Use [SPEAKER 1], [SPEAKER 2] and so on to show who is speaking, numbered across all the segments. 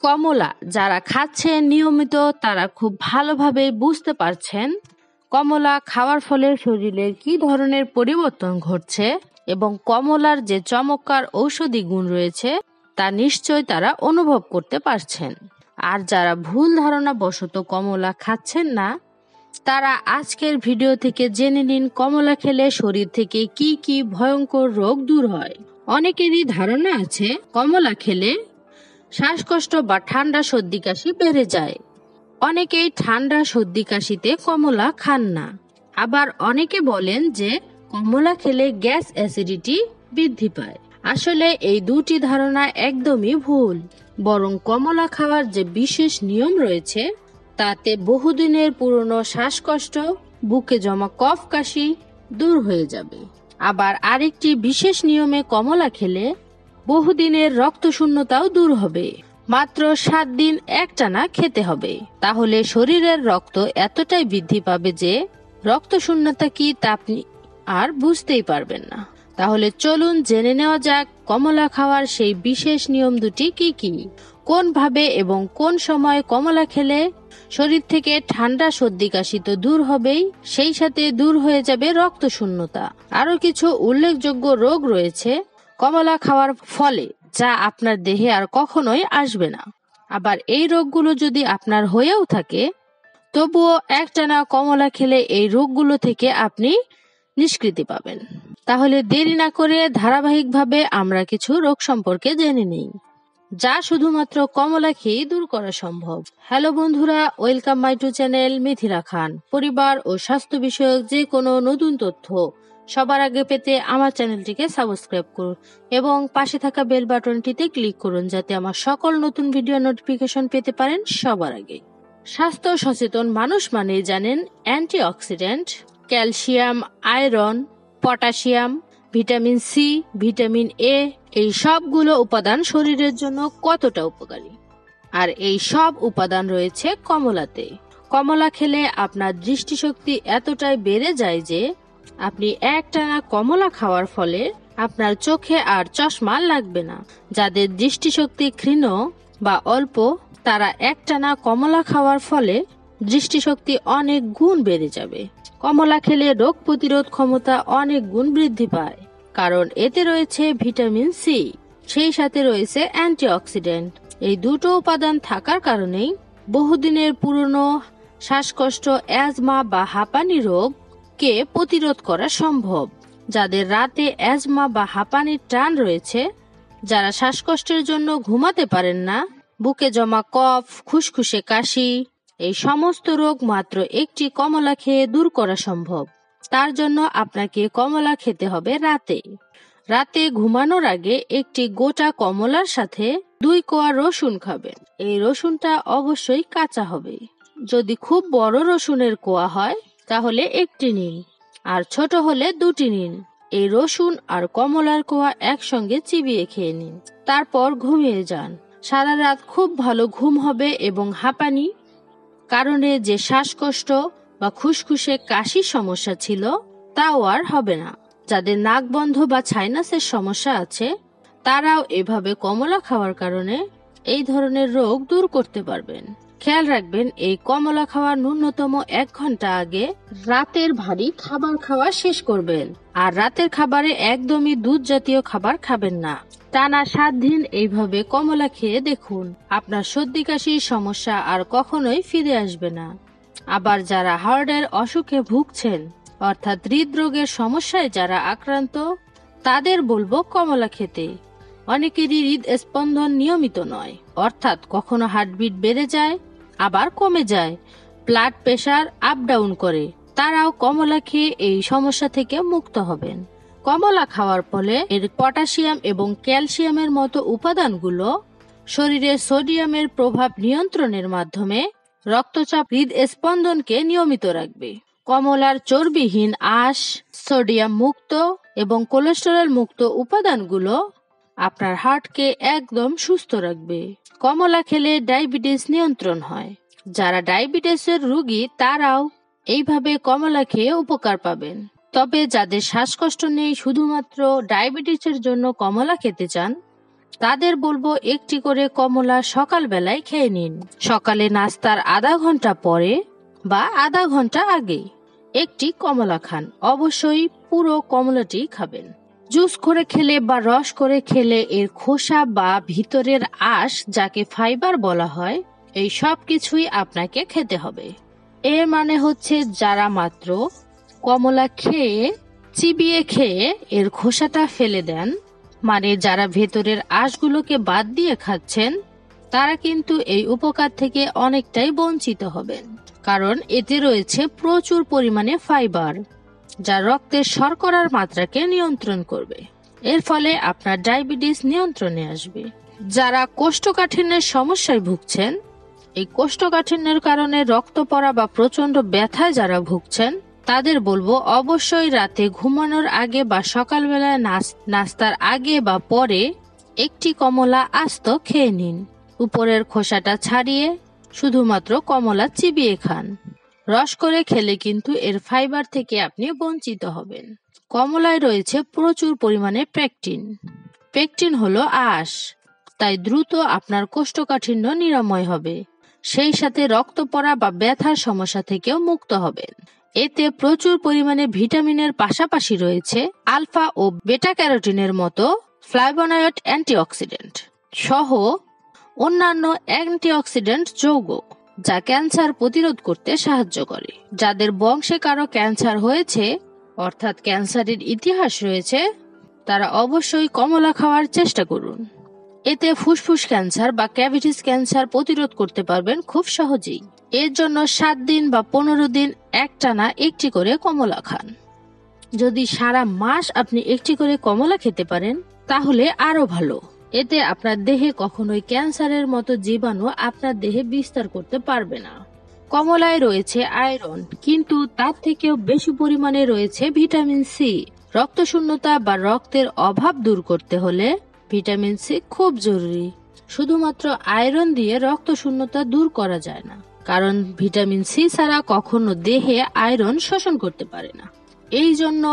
[SPEAKER 1] কমলা যারা খাচ্ছেন নিয়মিত তারা খুব ভালোভাবে বুঝতে পারছেন কমলা খাওয়ার ফলে শরীরের কি ধরনের পরিবর্তন ঘটছে এবং কমলার যে চমৎকার ঔষধি গুণ রয়েছে তা নিশ্চয় তারা অনুভব করতে পারছেন। আর যারা ভুল ধারণা বশত কমলা খাচ্ছেন না তারা আজকের ভিডিও থেকে জেনে নিন কমলা খেলে শরীর থেকে কি কি ভয়ঙ্কর রোগ দূর হয়। অনেকেরই ধারণা আছে কমলা খেলে শ্বাসকষ্ট বা ঠান্ডা সর্দি কাশি বেড়ে যায়। অনেকেই ঠান্ডা সর্দি কাশিতে কমলা খান না, আবার অনেকে বলেন যে কমলা খেলে গ্যাস অ্যাসিডিটি বৃদ্ধি পায়। আসলে এই দুটি ধারণা একদমই ভুল। বরং কমলা খাওয়ার যে বিশেষ নিয়ম রয়েছে তাতে বহুদিনের পুরনো শ্বাসকষ্ট, বুকে জমা কফ কাশি দূর হয়ে যাবে। আবার আরেকটি বিশেষ নিয়মে কমলা খেলে বহুদিনের রক্তশূন্যতাও দূর হবে। মাত্র 7 দিন একটানা খেতে হবে, তাহলে শরীরের রক্ত এতটাই বৃদ্ধি পাবে যে রক্তশূন্যতা কি তা আপনি আর বুঝতেই পারবেন না। তাহলে চলুন জেনে নেওয়া যাক কমলা খাওয়ার সেই বিশেষ নিয়ম দুটি কি কি, কোন ভাবে এবং কোন সময় কমলা খেলে শরীর থেকে ঠান্ডা সর্দি কাশি তো দূর হবেই, সেই সাথে দূর হয়ে যাবে রক্তশূন্যতা। আরো কিছু উল্লেখযোগ্য রোগ রয়েছে কমলা খাওয়ার ফলে যা আপনার দেহে আর কখনোই আসবে না। আবার এই রোগগুলো যদি আপনার হয়েও থাকে তবুও একটানা কমলা খেলে এই রোগগুলো থেকে আপনি নিষ্কৃতি পাবেন। তাহলে দেরি না করে ধারাবাহিকভাবে আমরা কিছু রোগ সম্পর্কে জেনে নিই যা শুধুমাত্র কমলা খেয়ে দূর করা সম্ভব। হ্যালো বন্ধুরা, welcome my to channel Mithila Khan. পরিবার ও স্বাস্থ্য বিষয়ক যে কোনো নতুন তথ্য সবার আগে পেতে আমার চ্যানেলটিকে সাবস্ক্রাইব করুন এবং পাশে থাকা বেল বাটনটিতে ক্লিক করুন যাতে আমার সকল নতুন ভিডিও নোটিফিকেশন পেতে পারেন সবার আগে। স্বাস্থ্য সচেতন মানুষ মানেই জানেন antioxidant, calcium, iron, potassium, vitamin C, vitamin A, এই সবগুলো উপাদান শরীরের জন্য কতটা উপকারী। আর এই সব উপাদান রয়েছে কমলাতে। কমলা খেলে আপনার দৃষ্টিশক্তি এতটাই বেড়ে যায় যে আপনি একটানা কমলা খাওয়ার ফলে আপনার চোখে আর চশমা লাগবে না। যাদের দৃষ্টিশক্তি ক্ষীণ বা অল্প তারা একটানা কমলা খাওয়ার ফলে দৃষ্টিশক্তি অনেক গুণ বেড়ে যাবে। কমলা খেলে রোগ প্রতিরোধ ক্ষমতা অনেক গুণ বৃদ্ধি পায়, কারণ এতে রয়েছে ভিটামিন সি, সেই সাথে রয়েছে অ্যান্টিঅক্সিডেন্ট। এই দুটো উপাদান থাকার কারণেই বহুদিনের পুরনো শ্বাসকষ্ট, অ্যাজমা বা হাঁপানি রোগ কে প্রতিরোধ করা সম্ভব। যাদের রাতে অ্যাজমা বা হাঁপানির টান রয়েছে, যারা শ্বাসকষ্টের জন্য ঘুমাতে পারেন না, বুকে জমা কফ, খুসখুসে কাশি, এই সমস্ত রোগ মাত্র একটি কমলা খেয়ে দূর করা সম্ভব। তার জন্য আপনাকে কমলা খেতে হবে রাতে। রাতে ঘুমানোর আগে একটি গোটা কমলার সাথে 2 কোয়া রসুন খাবেন। এই রসুনটা অবশ্যই কাঁচা হবে। যদি খুব বড় রসুনের কোয়া হয় তাহলে একটি নিন, আর ছোট হলে 2টি নিন। এই রসুন আর কমলার কোয়া একসঙ্গে চিবিয়ে খেয়ে নিন, তারপর ঘুমিয়ে যান। সারা রাত খুব ভালো ঘুম হবে এবং হাঁপানি কারণে যে শ্বাসকষ্ট বা খুসখুসে কাশির সমস্যা ছিল তাও আর হবে না। যাদের নাক বন্ধ বা সাইনাসের সমস্যা আছে তারাও এভাবে কমলা খাওয়ার কারণে এই ধরনের রোগ দূর করতে পারবেন। খেয়াল রাখবেন, এই কমলা খাওয়ার ন্যূনতম 1 ঘন্টা আগে রাতের ভারী খাবার খাওয়া শেষ করবেন। আর রাতের খাবারে একদমই দুধ জাতীয় খাবার খাবেন না। টানা 7 দিন এইভাবে কমলা খেয়ে দেখুন, আপনার সর্দি কাশির সমস্যা আর কখনোই ফিরে আসবে না। আবার যারা হার্টের অসুখে ভুগছেন, অর্থাৎ হৃদরোগের সমস্যায় যারা আক্রান্ত, তাদের বলবো কমলা খেতে। অনেকেরই হৃদস্পন্দন নিয়মিত নয়, অর্থাৎ কখনো হার্টবিট বেড়ে যায় আবার কমে যায়, ব্লাড প্রেশার আপ ডাউন করে, তারাও কমলা খেয়ে এই সমস্যা থেকে মুক্ত হবেন। কমলা খাওয়ার ফলে এর পটাশিয়াম এবং ক্যালসিয়ামের মতো উপাদানগুলো শরীরে সোডিয়ামের প্রভাব নিয়ন্ত্রণের মাধ্যমে রক্তচাপ, হৃদস্পন্দনকে নিয়মিত রাখবে। কমলার চর্বিহীন আঁশ, সোডিয়াম মুক্ত এবং কোলেস্টেরল মুক্ত উপাদানগুলো আপনার হার্টকে একদম সুস্থ রাখবে। কমলা খেলে ডায়াবেটিস নিয়ন্ত্রণ হয়। যারা ডায়াবেটিসের রোগী তারাও এইভাবে কমলা খেয়ে উপকার পাবেন। তবে যাদের শ্বাসকষ্ট নেই, শুধুমাত্র ডায়াবেটিসের জন্য কমলা খেতে চান, তাদের বলবো একটি করে কমলা সকালবেলায় খেয়ে নিন। সকালে নাস্তার আধা ঘন্টা পরে বা আধা ঘন্টা আগে একটি কমলা খান। অবশ্যই পুরো কমলাটি খাবেন। জুস করে খেলে বা রস করে খেলে এর খোসা বা ভিতরের আঁশ, যাকে ফাইবার বলা হয়, এই সব কিছুই আপনাকে খেতে হবে। এর মানে হচ্ছে যারা মাত্র কমলা খেয়ে চিবিয়ে খেয়ে এর খোসাটা ফেলে দেন, মানে যারা ভেতরের আঁশগুলোকে বাদ দিয়ে খাচ্ছেন, তারা কিন্তু এই উপকার থেকে অনেকটাই বঞ্চিত হবেন। কারণ এতে রয়েছে প্রচুর পরিমাণে ফাইবার, যা রক্তের শর্করার মাত্রাকে নিয়ন্ত্রণ করবে। এর ফলে আপনার ডায়াবেটিস নিয়ন্ত্রণে আসবে। যারা কোষ্ঠকাঠিন্যের সমস্যায় ভুগছেন, এই কোষ্ঠকাঠিন্যের কারণে রক্ত পড়া বা প্রচন্ড ব্যথায় যারা ভুগছেন, তাদের বলবো অবশ্যই রাতে ঘুমানোর আগে বা সকালবেলায় নাস্তার আগে বা পরে একটি কমলা আস্ত খেয়ে নিন। উপরের খোসাটা ছাড়িয়ে শুধুমাত্র কমলা চিবিয়ে খান। রস করে খেলে কিন্তু এর ফাইবার থেকে আপনি বঞ্চিত হবেন। কমলায় রয়েছে প্রচুর পরিমাণে পেকটিন। পেকটিন হলো আঁশ, তাই দ্রুত আপনার কোষ্ঠকাঠিন্য নিরাময় হবে। সেই সাথে রক্ত পড়া বা ব্যথার সমস্যা থেকেও মুক্ত হবেন। এতে প্রচুর পরিমাণে ভিটামিনের পাশাপাশি রয়েছে আলফা ও বেটা ক্যারোটিনের মতো ফ্লাভোনয়েড অ্যান্টিঅক্সিডেন্ট সহ অন্যান্য অ্যান্টিঅক্সিডেন্ট যৌগ, যা ক্যান্সার প্রতিরোধ করতে সাহায্য করে। যাদের বংশে কারো ক্যান্সার হয়েছে, অর্থাৎ ক্যান্সারের ইতিহাস রয়েছে, তারা অবশ্যই কমলা খাওয়ার চেষ্টা করুন। এতে ফুসফুস ক্যান্সার বা ক্যাভিটিস ক্যান্সার প্রতিরোধ করতে পারবেন খুব সহজেই। এর জন্য 7 দিন বা 15 দিন একটানা একটি করে কমলা খান। যদি সারা মাস আপনি একটি করে কমলা খেতে পারেন, তাহলে আরো ভালো। এতে আপনার দেহে কখনোই ক্যান্সারের মতো জীবাণু আপনার দেহে বিস্তার করতে পারবে না। কমলায় রয়েছে আয়রন, কিন্তু তার থেকেও বেশি পরিমাণে রয়েছে ভিটামিন সি। রক্তশূন্যতা বা রক্তের অভাব দূর করতে হলে ভিটামিন সি খুব জরুরি। শুধুমাত্র আয়রন দিয়ে রক্তশূন্যতা দূর করা যায় না, কারণ ভিটামিন সি ছাড়া কখনো দেহে আয়রন শোষণ করতে পারে না। এই জন্য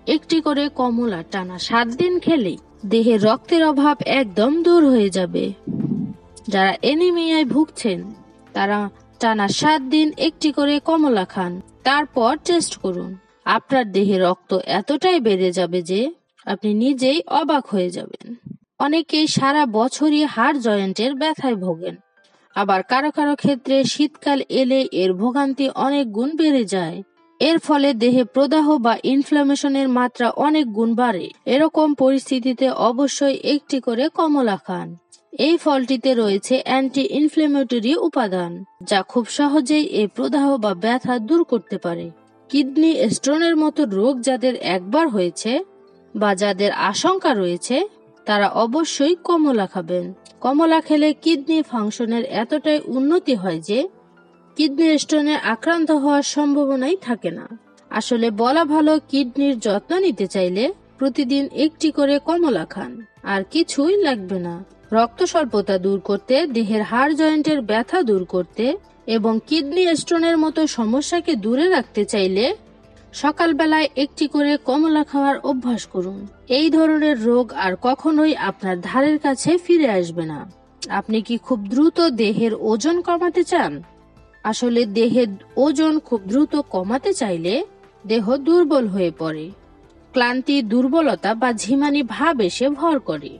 [SPEAKER 1] একটি করে কমলা টানা 7 দিন খেলেই দেহে রক্তের অভাব একদম দূর হয়ে যাবে। যারা অ্যানিমিয়ায় ভুগছেন, তারা টানা 7 দিন একটি করে কমলা খান। তারপর টেস্ট করুন। আপনার দেহে রক্ত এতটাই বেড়ে যাবে যে আপনি নিজেই অবাক হয়ে যাবেন। অনেকেই সারা বছরই হাড় জয়েন্টের ব্যথায় ভোগেন। আবার কারো কারো ক্ষেত্রে শীতকাল এলে এর ভোগান্তি অনেক গুণ বেড়ে যায়। এর ফলে দেহে প্রদাহ বা ইনফ্লামেশনের মাত্রা অনেক গুণ বাড়ে। এরকম পরিস্থিতিতে অবশ্যই একটি করে কমলা খান। এই ফলটিতে রয়েছে অ্যান্টি ইনফ্লেমেটরি উপাদান, যা খুব সহজেই এই প্রদাহ বা ব্যথা দূর করতে পারে। কিডনি স্টোনের মতো রোগ যাদের একবার হয়েছে বা যাদের আশঙ্কা রয়েছে, তারা অবশ্যই কমলা খাবেন। কমলা খেলে কিডনি ফাংশনের এতটাই উন্নতি হয় যে কিডনি স্টোনে আক্রান্ত হওয়ার সম্ভাবনাই থাকে না। আসলে বলা ভালো, কিডনির যত্ন নিতে চাইলে প্রতিদিন একটি করে কমলা খান, আর কিছুই লাগবে না। রক্ত স্বল্পতা দূর করতে, দেহের হাড় জয়েন্টের ব্যথা দূর করতে এবং কিডনি স্টোনের মতো সমস্যাকে দূরে রাখতে চাইলে সকালবেলায় একটি করে কমলা খাওয়ার অভ্যাস করুন। এই ধরনের রোগ আর কখনোই আপনার ধারের কাছে ফিরে আসবে না। আপনি কি খুব দ্রুত দেহের ওজন কমাতে চান? আসলে দেহের ওজন খুব দ্রুত কমাতে চাইলে দেহ দুর্বল হয়ে পড়ে, ক্লান্তি, দুর্বলতা বা ঝিমানি ভাব এসে ভর করে।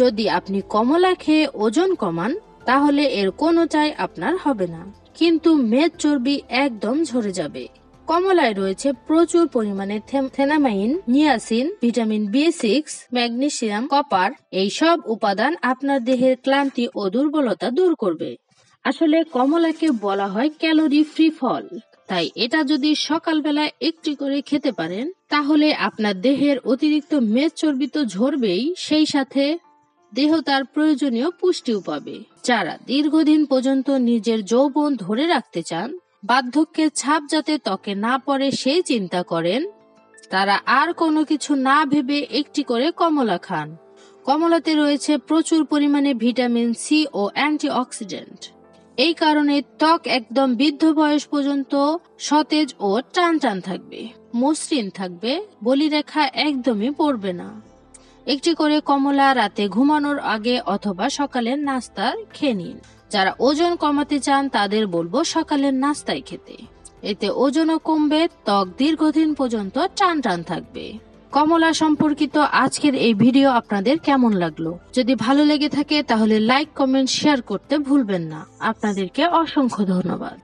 [SPEAKER 1] যদি আপনি কমলা খেয়ে ওজন কমান, তাহলে এর কোনোটাই আপনার হবে না, কিন্তু মেদ চর্বি একদম ঝরে যাবে। কমলায় রয়েছে প্রচুর পরিমাণে থেনামাইন, নিয়াসিন, ভিটামিন বি6, ম্যাগনেসিয়াম, কপার। এই সব উপাদান আপনার দেহের ক্লান্তি ও দুর্বলতা দূর করবে। আসলে কমলাকে বলা হয় ক্যালোরি ফ্রি ফল, তাই এটা যদি সকালবেলায় একটি করে খেতে পারেন, তাহলে আপনার দেহের অতিরিক্ত মেদ চর্বি তো ঝরবেই, সেই সাথে দেহ তার প্রয়োজনীয় পুষ্টিও পাবে। যারা দীর্ঘদিন পর্যন্ত নিজের যৌবন ধরে রাখতে চান, বার্ধক্যের ছাপ যাতে ত্বকে না পড়ে সেই চিন্তা করেন, তারা আর কোনো কিছু না ভেবে একটি করে কমলা খান। কমলাতে রয়েছে প্রচুর পরিমাণে ভিটামিন সি ও অ্যান্টিঅক্সিডেন্ট। এই কারণে ত্বক একদম বৃদ্ধ বয়স পর্যন্ত সতেজ ও টান টান থাকবে, মসৃণ থাকবে, বলিরেখা একদমই পড়বে না। একটি করে কমলা রাতে ঘুমানোর আগে অথবা সকালের নাস্তার খেয়ে নিন। যারা ওজন কমাতে চান তাদের বলবো সকালের নাস্তায় খেতে। এতে ওজনও কমবে, ত্বক দীর্ঘদিন পর্যন্ত টান টান থাকবে। কমলা সম্পর্কিত আজকের এই ভিডিও আপনাদের কেমন লাগলো? যদি ভালো লেগে থাকে তাহলে লাইক, কমেন্ট, শেয়ার করতে ভুলবেন না। আপনাদেরকে অসংখ্য ধন্যবাদ।